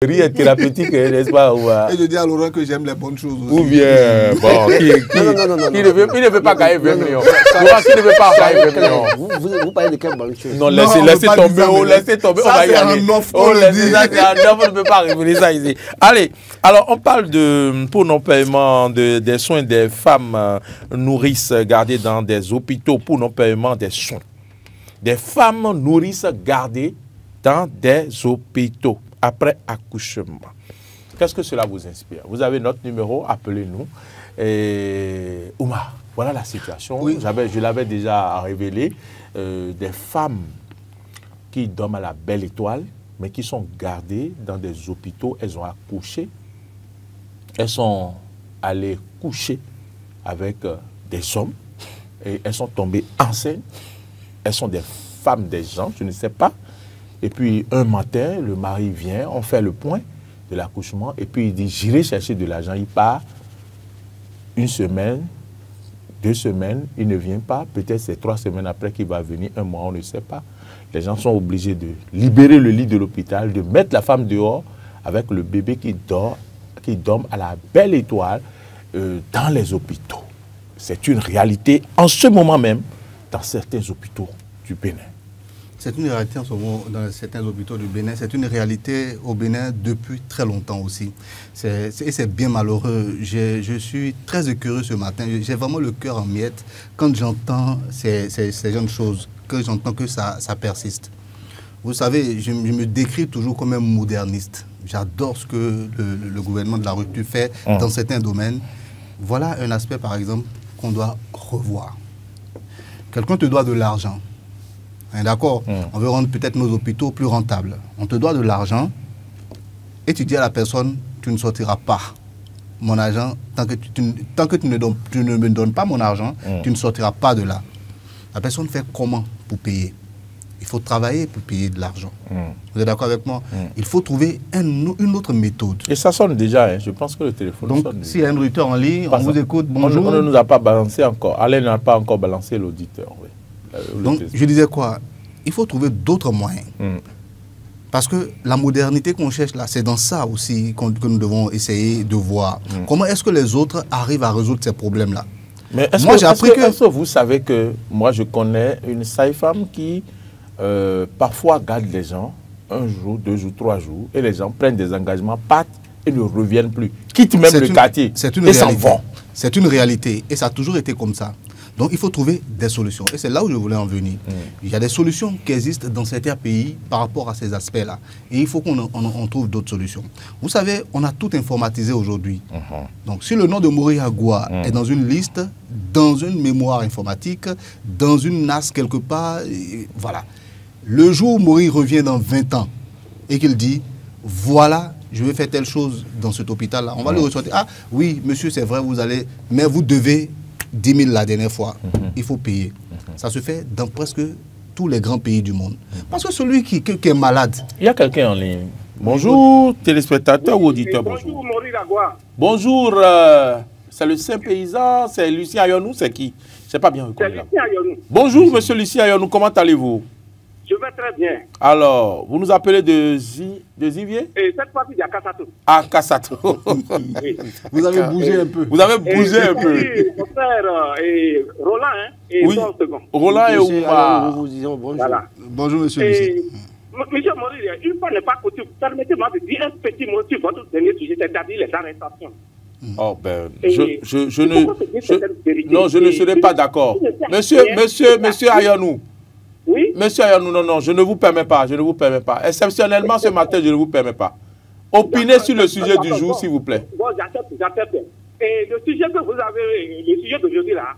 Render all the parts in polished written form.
Rire est thérapeutique, n'est-ce pas? Et je dis à Laurent que j'aime les bonnes choses aussi. Ou bien, bon, qui ne veut pas gagner 20 millions. Laurent, qui ne veut pas gagner 20 millions. Vous parlez de quelle bonne chose? Non, laissez tomber, laissez tomber, on va y aller. Oh, laissez ça, c'est un offre, on ne peut pas révéler ça ici. Allez, alors on parle de, pour non-paiement des soins des femmes nourrices gardées dans des hôpitaux, pour non-paiement des soins. Des femmes nourrices gardées dans des hôpitaux après accouchement. Qu'est-ce que cela vous inspire? Vous avez notre numéro, appelez-nous. Et Oumar, voilà la situation. Oui. Je l'avais déjà révélé. Des femmes qui dorment à la belle étoile, mais qui sont gardées dans des hôpitaux. Elles ont accouché. Elles sont allées coucher avec des hommes. Et elles sont tombées enceintes. Elles sont des femmes des gens, je ne sais pas. Et puis, un matin, le mari vient, on fait le point de l'accouchement, et puis il dit, j'irai chercher de l'argent. Il part 1 semaine, 2 semaines, il ne vient pas. Peut-être c'est 3 semaines après qu'il va venir, 1 mois, on ne sait pas. Les gens sont obligés de libérer le lit de l'hôpital, de mettre la femme dehors avec le bébé qui dorme à la belle étoile dans les hôpitaux. C'est une réalité en ce moment même dans certains hôpitaux du Bénin. C'est une réalité en ce moment dans certains hôpitaux du Bénin. C'est une réalité au Bénin depuis très longtemps aussi. Et c'est bien malheureux. Je suis très écœureux ce matin. J'ai vraiment le cœur en miettes quand j'entends ces jeunes choses, que j'entends que ça persiste. Vous savez, je me décris toujours comme un moderniste. J'adore ce que le gouvernement de la rupture fait dans certains domaines. Voilà un aspect, par exemple, qu'on doit revoir. Quelqu'un te doit de l'argent. D'accord, on veut rendre peut-être nos hôpitaux plus rentables. On te doit de l'argent et tu dis à la personne, tu ne sortiras pas mon argent, tant que tu ne me donnes pas mon argent, tu ne sortiras pas de là. La personne fait comment pour payer? Il faut travailler pour payer de l'argent. Vous êtes d'accord avec moi? Il faut trouver une autre méthode. Et ça sonne déjà, hein. Je pense que le téléphone sonne. Donc, s'il y a un auditeur en ligne, on vous écoute, bonjour. On ne nous a pas balancé encore. Alain n'a pas encore balancé l'auditeur, oui. Donc, je disais quoi? Il faut trouver d'autres moyens. Parce que la modernité qu'on cherche là, c'est dans ça aussi que nous devons essayer de voir. Comment est-ce que les autres arrivent à résoudre ces problèmes-là? Mais est-ce que vous savez que moi, je connais une sage-femme qui parfois garde les gens 1 jour, 2 jours, 3 jours, et les gens prennent des engagements, partent et ne reviennent plus. Quittent même le quartier et s'en vont. C'est une réalité et ça a toujours été comme ça. Donc, il faut trouver des solutions. Et c'est là où je voulais en venir. Il y a des solutions qui existent dans certains pays par rapport à ces aspects-là. Et il faut qu'on trouve d'autres solutions. Vous savez, on a tout informatisé aujourd'hui. Donc, si le nom de Mori Agua est dans une liste, dans une mémoire informatique, dans une NAS quelque part, voilà. Le jour où Mori revient dans 20 ans et qu'il dit, voilà, je vais faire telle chose dans cet hôpital-là, on va le ressortir. Ah, oui, monsieur, c'est vrai, vous allez, mais vous devez 10 000 la dernière fois, il faut payer. Ça se fait dans presque tous les grands pays du monde. Parce que celui qui est malade... Il y a quelqu'un en ligne. Bonjour, téléspectateur ou auditeur, bonjour. Bonjour, c'est le Saint-Paysan, c'est Lucien Ayonou, c'est qui? Je ne sais pas bien reconnu. C'est Lucien Ayonou. Bonjour, monsieur Lucien Ayonou, comment allez-vous? Je vais très bien. Alors, vous nous appelez de Zivier? Et cette fois-ci, il y a Kassato. Ah, Kassato. Oui. Vous avez bougé un peu. Vous avez bougé un peu. Mon frère Roland, hein, et oui. Roland et Oumar. Nous vous disons bonjour. Voilà. Bonjour, monsieur Lucien. Monsieur Maurice, une fois n'est pas coutume. Permettez-moi de dire un petit mot sur votre dernier sujet, c'est-à-dire les arrestations. Oh ben, je ne serai pas d'accord. Monsieur Ayonou. Oui. Monsieur Ayonou, non, je ne vous permets pas, Exceptionnellement, ce matin, je ne vous permets pas. Opinez sur le sujet du jour, s'il vous plaît. Bon, j'accepte. Et le sujet que vous avez, le sujet d'aujourd'hui là,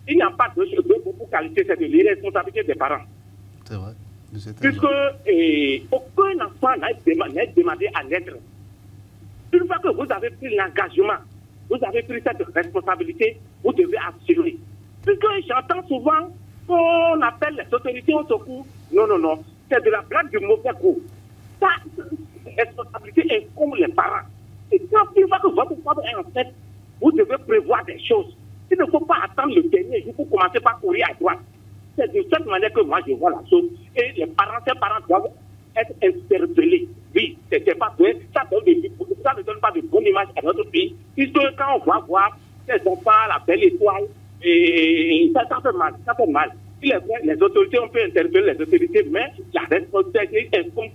il n'y a pas de chose pour qualifier, c'est de l'irresponsabilité des parents. C'est vrai. Puisque aucun enfant n'a demandé à naître. Une fois que vous avez pris l'engagement, vous avez pris cette responsabilité, vous devez assurer. Puisque j'entends souvent qu'on appelle les autorités au secours. Non, c'est de la blague du mauvais goût. Ça, responsabilité incombe les parents. Et quand une fois que votre femme est enceinte, vous devez prévoir des choses. Il ne faut pas attendre le dernier jour pour commencer par courir à droite. C'est de cette manière que moi je vois la chose. Et ces parents doivent être interpellés. Oui, c'est pas bien, ça ne donne pas de bonne image à notre pays. Puisque quand on va voir ces enfants, la belle étoile, et ça fait mal, ça fait mal. Si les autorités, on peut intervenir les autorités, mais la responsabilité incombe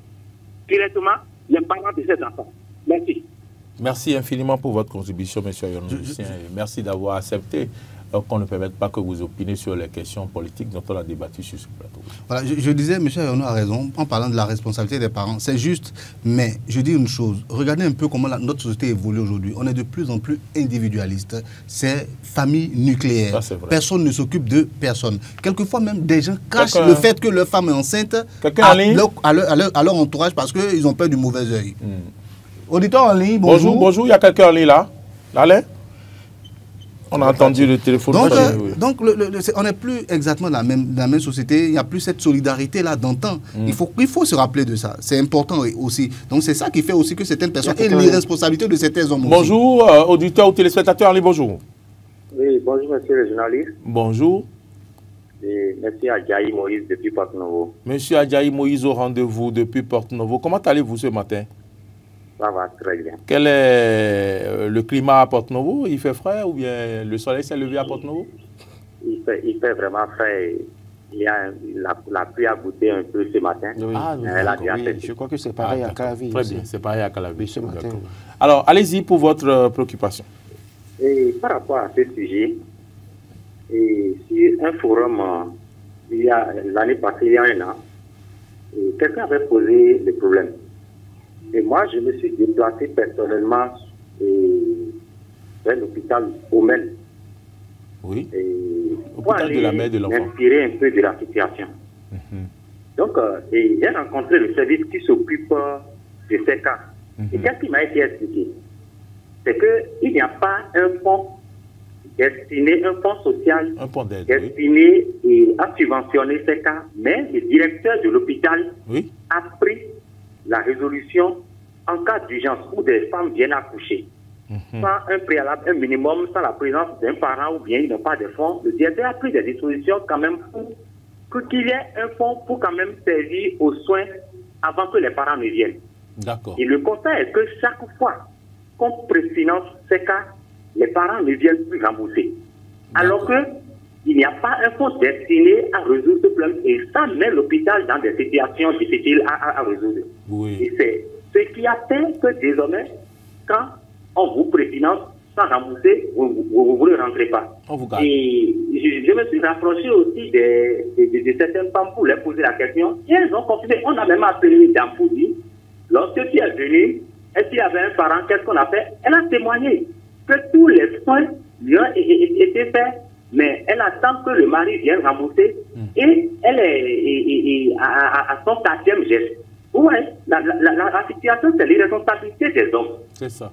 directement les parents de ces enfants. Merci. Merci infiniment pour votre contribution, M. Ayonou Lucien. Merci d'avoir accepté qu'on ne permette pas que vous opiniez sur les questions politiques dont on a débattu sur ce plateau. Voilà, je disais, M. Ayonou a raison, en parlant de la responsabilité des parents. C'est juste, mais je dis une chose. Regardez un peu comment notre société évolue aujourd'hui. On est de plus en plus individualiste. C'est famille nucléaire. Personne ne s'occupe de personne. Quelquefois même, des gens cachent le fait que leur femme est enceinte à leur entourage parce qu'ils ont peur du mauvais œil. Auditeur en ligne, bonjour. Bonjour, il y a quelqu'un en ligne là. Allez. On a entendu le téléphone. Donc on n'est plus exactement dans la même société. Il n'y a plus cette solidarité là d'antan. Il faut se rappeler de ça. C'est important aussi. Donc c'est ça qui fait aussi que certaines personnes aient l'irresponsabilité de certains hommes. Bonjour, auditeurs ou téléspectateurs en ligne, bonjour. Oui, bonjour monsieur le journaliste. Bonjour. Et merci Adjaï Moïse depuis Porte-Novo. Monsieur Adjaï Moïse au rendez-vous depuis Porte-Novo. Comment allez-vous ce matin? Ça va très bien. Quel est le climat à Porte-Novo? Il fait frais ou bien le soleil s'est levé à Porte-Novo? Il fait vraiment frais. Il y a la pluie a goûté un peu ce matin. Oui. Je crois que c'est pareil à Calavi. Très bien, c'est pareil à Calavi ce matin. Alors, allez-y pour votre préoccupation. Et par rapport à ce sujet, sur un forum, l'année passée, il y a un an, quelqu'un avait posé le problème. Et moi, je me suis déplacé personnellement vers l'hôpital Omen. Oui. Pour aller m'inspirer un peu de la situation. Donc, j'ai rencontré le service qui s'occupe de ces cas. Et qu'est-ce qui m'a été expliqué? C'est qu'il n'y a pas un fonds destiné, un fonds social destiné à subventionner ces cas, mais le directeur de l'hôpital a pris la résolution en cas d'urgence où des femmes viennent accoucher. Sans un préalable, un minimum, sans la présence d'un parent ou bien ils n'ont pas de fonds, le directeur a pris des dispositions quand même pour qu'il y ait un fonds pour quand même servir aux soins avant que les parents ne viennent. D'accord. Et le constat est que chaque fois qu'on préfinance ces cas, les parents ne viennent plus rembourser. Alors que il n'y a pas un fonds destiné à résoudre ce problème et ça met l'hôpital dans des situations difficiles à résoudre. Oui. Et c'est ce qui a fait que désormais, quand on vous préfinance sans rembourser, vous ne rentrez pas. On vous garde. Et je me suis rapproché aussi de certaines femmes pour leur poser la question et elles ont confirmé. On a même appelé Dampoudi. Lorsque tu es venu, est-ce qu'il y avait un parent, qu'est-ce qu'on a fait? Elle a témoigné que tous les soins lui ont été faits. Mais elle attend que le mari vienne rembourser et elle est à son 4e geste. Oui, la situation, c'est l'irresponsabilité des hommes. C'est ça.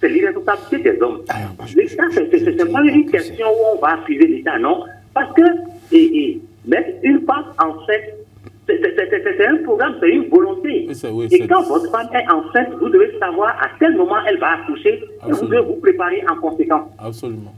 C'est l'irresponsabilité des hommes. L'État, c'est pas une question où on va accuser l'État, non. Parce que mettre une femme enceinte, c'est un programme, c'est une volonté. Et quand votre femme est enceinte, vous devez savoir à quel moment elle va accoucher et vous devez vous préparer en conséquence. Absolument.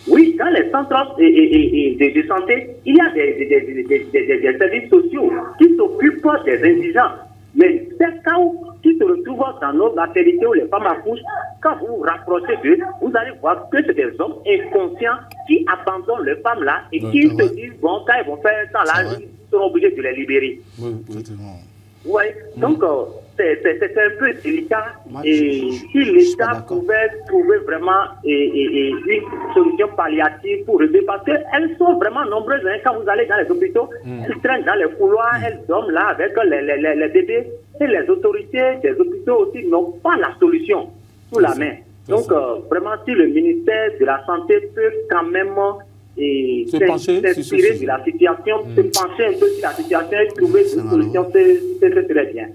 Oui, dans les centres de santé, il y a des services sociaux qui s'occupent des indigents. Mais ces cas qui se retrouvent dans nos matérités où les femmes accouchent, quand vous vous rapprochez d'eux, vous allez voir que c'est des hommes inconscients qui abandonnent les femmes là et qui se disent, bon, quand ils vont faire un temps là, ils seront obligés de les libérer. Oui, donc c'est un peu délicat. Et si l'État pouvait trouver vraiment une solution palliative pour régler, parce qu'elles sont vraiment nombreuses. Hein, quand vous allez dans les hôpitaux, elles traînent dans les couloirs, elles dorment là avec les bébés. Et les autorités des hôpitaux aussi n'ont pas la solution sous la main. Donc, vraiment, si le ministère de la Santé peut quand même s'inspirer de la situation, se pencher un peu sur la situation et trouver une solution, c'est très bien.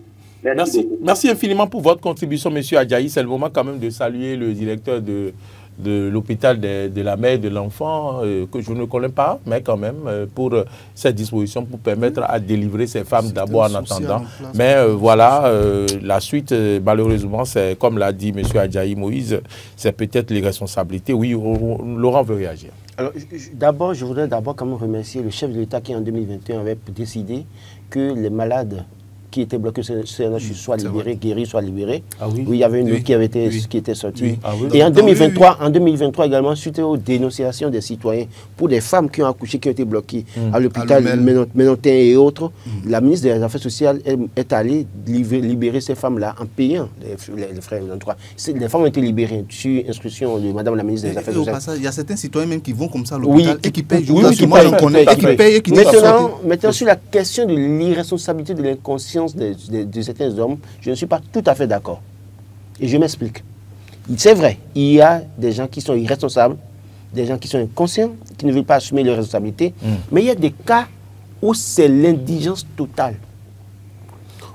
Merci infiniment pour votre contribution, M. Adjaï. C'est le moment quand même de saluer le directeur de l'hôpital de la mère et de l'enfant, que je ne connais pas, mais quand même, pour cette disposition, pour permettre à délivrer ces femmes d'abord en attendant. Mais voilà, la suite, malheureusement, c'est comme l'a dit M. Adjaï Moïse, c'est peut-être les responsabilités. Oui, Laurent veut réagir. Alors, d'abord, je voudrais quand même remercier le chef de l'État qui, en 2021, avait décidé que les malades qui étaient bloqués, soit libérés, guéris, soit libérés. Ah oui. Oui, il y avait une qui était sortie. Oui. Ah oui. Et en 2023 également, suite aux dénonciations des citoyens pour des femmes qui ont accouché, qui ont été bloquées à l'hôpital Ménotin et autres, la ministre des Affaires sociales est allée libérer ces femmes-là en payant les frais 23. Les femmes ont été libérées sur instruction de Madame la ministre des Affaires sociales. Il y a certains citoyens même qui vont comme ça à l'hôpital et qui payent. Maintenant, sur la question de l'irresponsabilité, de l'inconscience de certains hommes, je ne suis pas tout à fait d'accord. Et je m'explique. C'est vrai, il y a des gens qui sont irresponsables, des gens qui sont inconscients, qui ne veulent pas assumer leurs responsabilités, mais il y a des cas où c'est l'indigence totale.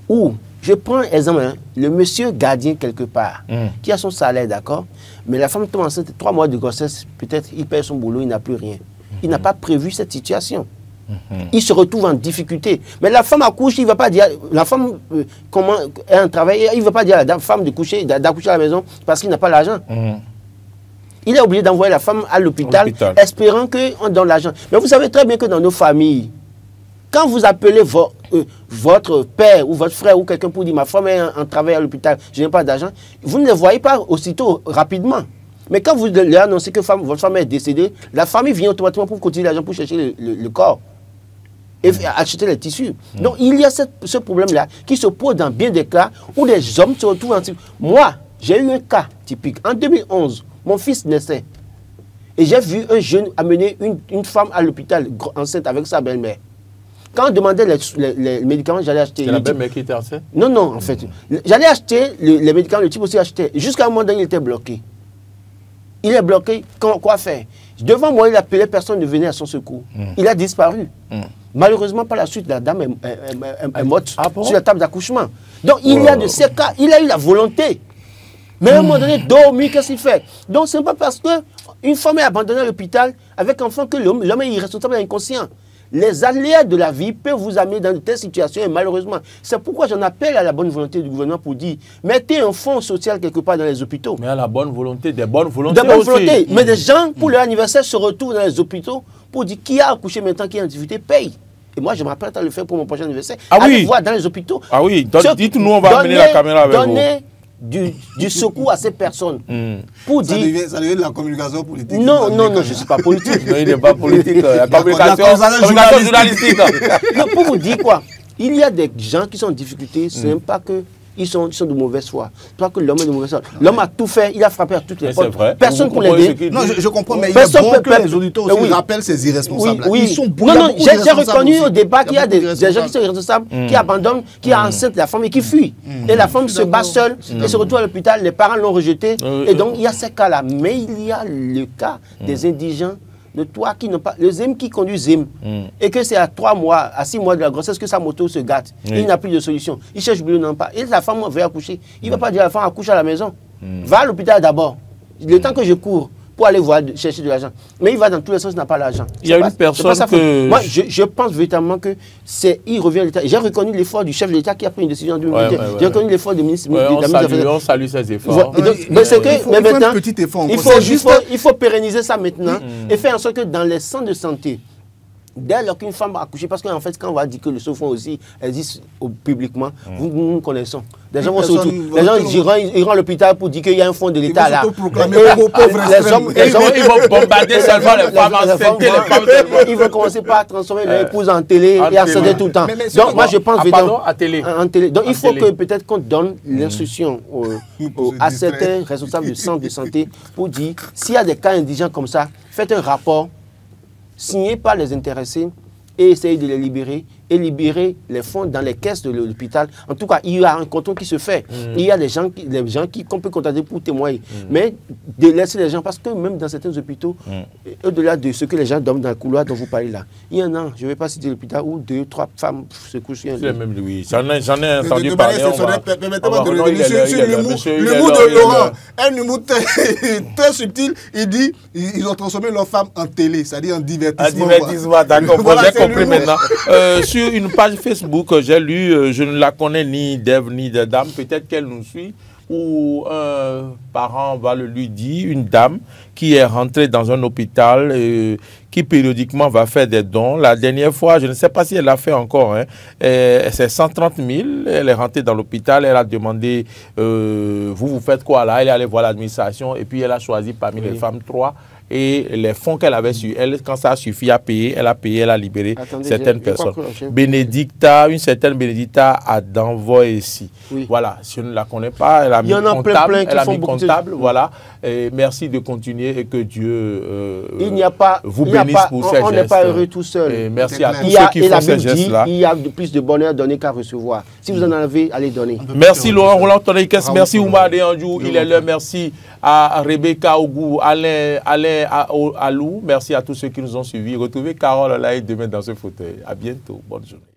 Où, je prends un exemple, le monsieur gardien quelque part, qui a son salaire, d'accord, mais la femme tombe enceinte, 3 mois de grossesse, peut-être il perd son boulot, il n'a plus rien. Il n'a pas prévu cette situation. Il se retrouve en difficulté. Mais la femme accouche, il ne va pas dire, la femme comment est en travail, il ne va pas dire à la femme d'accoucher à la maison parce qu'il n'a pas l'argent. Il est obligé d'envoyer la femme à l'hôpital espérant qu'on donne l'argent. Mais vous savez très bien que dans nos familles, quand vous appelez votre père ou votre frère ou quelqu'un pour dire ma femme est en travail à l'hôpital, je n'ai pas d'argent, vous ne le voyez pas aussitôt, rapidement. Mais quand vous leur annoncez que votre femme est décédée, la famille vient automatiquement pour continuer l'argent pour chercher le corps et acheter les tissus. Donc il y a ce problème-là qui se pose dans bien des cas où les hommes se retrouvent en... Moi, j'ai eu un cas typique. En 2011, mon fils naissait. Et j'ai vu un jeune amener une femme à l'hôpital enceinte avec sa belle-mère. Quand on demandait les médicaments, j'allais acheter... C'est la belle-mère qui était enceinte? Non, non, en fait. J'allais acheter les médicaments, le type aussi achetait. Jusqu'à un moment donné, il était bloqué. Il est bloqué, quoi faire? Devant moi, il appelait, personne ne venait à son secours. Il a disparu. Malheureusement, par la suite, la dame est morte sur la table d'accouchement. Donc, il y a de ces cas, il a eu la volonté. Mais à un moment donné, dormir, qu'est-ce qu'il fait? Donc, ce n'est pas parce qu'une femme est abandonnée à l'hôpital avec un enfant que l'homme est irresponsable et inconscient. Les aléas de la vie peuvent vous amener dans de telles situations et malheureusement, c'est pourquoi j'en appelle à la bonne volonté du gouvernement pour dire, mettez un fonds social quelque part dans les hôpitaux. Mais à la bonne volonté, des bonnes volontés des bonnes volontés. Mais des gens, pour leur anniversaire, se retrouvent dans les hôpitaux pour dire qui a accouché maintenant, qui est en difficulté, paye. Et moi, je m'apprête à le faire pour mon prochain anniversaire. Allez voir dans les hôpitaux. Ah oui, dites-nous, on va amener la caméra avec vous. Du secours à ces personnes. Pour ça devient de la communication politique. Non, non, non, je ne suis pas politique. Non, il n'est pas politique. La communication journalistique. Non, pour vous dire quoi, il y a des gens qui sont en difficulté, ce n'est pas que ils sont de mauvaise foi. Pas que l'homme est de mauvaise foi. L'homme a tout fait, il a frappé à toutes les portes. Personne pour l'aider. Non, je comprends, mais il est bon que les auditeurs aussi rappellent ces irresponsables. Ils sont beaucoup. Non, non, j'ai reconnu au débat qu'il y a des gens qui sont irresponsables, qui abandonnent, qui a enceinte la femme et qui fuit. Et la femme se bat seule et se retrouve à l'hôpital, les parents l'ont rejetée. Et donc, il y a ces cas-là. Mais il y a le cas des indigents, de toi qui n'ont pas, le Zim qui conduit Zim, et que c'est à 3 mois, à 6 mois de la grossesse que sa moto se gâte, il n'a plus de solution, il cherche boulot, non pas, et la femme veut accoucher, il ne va pas dire à la femme accouche à la maison, va à l'hôpital d'abord, le temps que je cours pour aller chercher de l'argent, mais il va dans tous les sens, il n'a pas l'argent. Il y a une personne que... Moi, je pense véritablement que il revient à l'État. J'ai reconnu l'effort du chef de l'État qui a pris une décision en 2020. J'ai reconnu l'effort du ministre. On salue ses efforts. Mais c'est que maintenant, il faut pérenniser ça maintenant et faire en sorte que dans les centres de santé, dès lors qu'une femme a accouché, parce qu'en fait, quand on va dire que le fonds aussi existe publiquement, nous connaissons. Les gens iront à l'hôpital pour dire qu'il y a un fonds de l'État là. Les hommes, ils vont bombarder seulement les femmes enceintes, les femmes seulement. Ils vont commencer par transformer leur épouse en télé et à céder tout le temps. Donc moi je pense à télé. Donc il faut que peut-être qu'on donne l'instruction à certains responsables du centre de santé pour dire s'il y a des cas indigents comme ça, faites un rapport signé par les intéressés et essayer de les libérer et libérer les fonds dans les caisses de l'hôpital. En tout cas, il y a un contrôle qui se fait. Il y a des gens qu'on peut contacter pour témoigner. Mais de laisser les gens, parce que même dans certains hôpitaux, au-delà de ce que les gens dorment dans le couloir dont vous parlez là, il y en a, je ne vais pas citer l'hôpital, où 2, 3 femmes se couchent. Oui, j'en ai entendu parler. Permettez-moi de revenir sur l'humour de Laurent. Un humour très subtil. Il dit ils ont transformé leur femme en télé, c'est-à-dire en divertissement. En divertissement, d'accord. J'ai compris maintenant. Sur une page Facebook, j'ai lu, je ne la connais ni d'Ève ni de Dame, peut-être qu'elle nous suit. où un parent va le lui dire, une dame qui est rentrée dans un hôpital, qui périodiquement va faire des dons. La dernière fois, je ne sais pas si elle l'a fait encore, hein, c'est 130 000, elle est rentrée dans l'hôpital, elle a demandé, vous faites quoi là? Elle est allée voir l'administration et puis elle a choisi parmi les femmes 3. Et les fonds qu'elle avait sur elle, quand ça a suffi à payer, elle a libéré certaines personnes. Une certaine Bénédicta à Danvoy ici. Oui. Voilà, je ne la connais pas, elle a mis comptable, voilà. Et merci de continuer et que Dieu vous bénisse pour ces gestes. On n'est pas heureux tout seul. Et merci à tous ceux qui font ces gestes-là. Il y a plus de bonheur donné qu'à recevoir. Si vous en avez, allez donner. Merci Laurent Roland Tonekes, merci Oumar Deandjou, il est l'heure, merci à Rebecca Ogou, Alain Alou, merci à tous ceux qui nous ont suivis. Retrouvez Carole là demain dans ce fauteuil. À bientôt, bonne journée.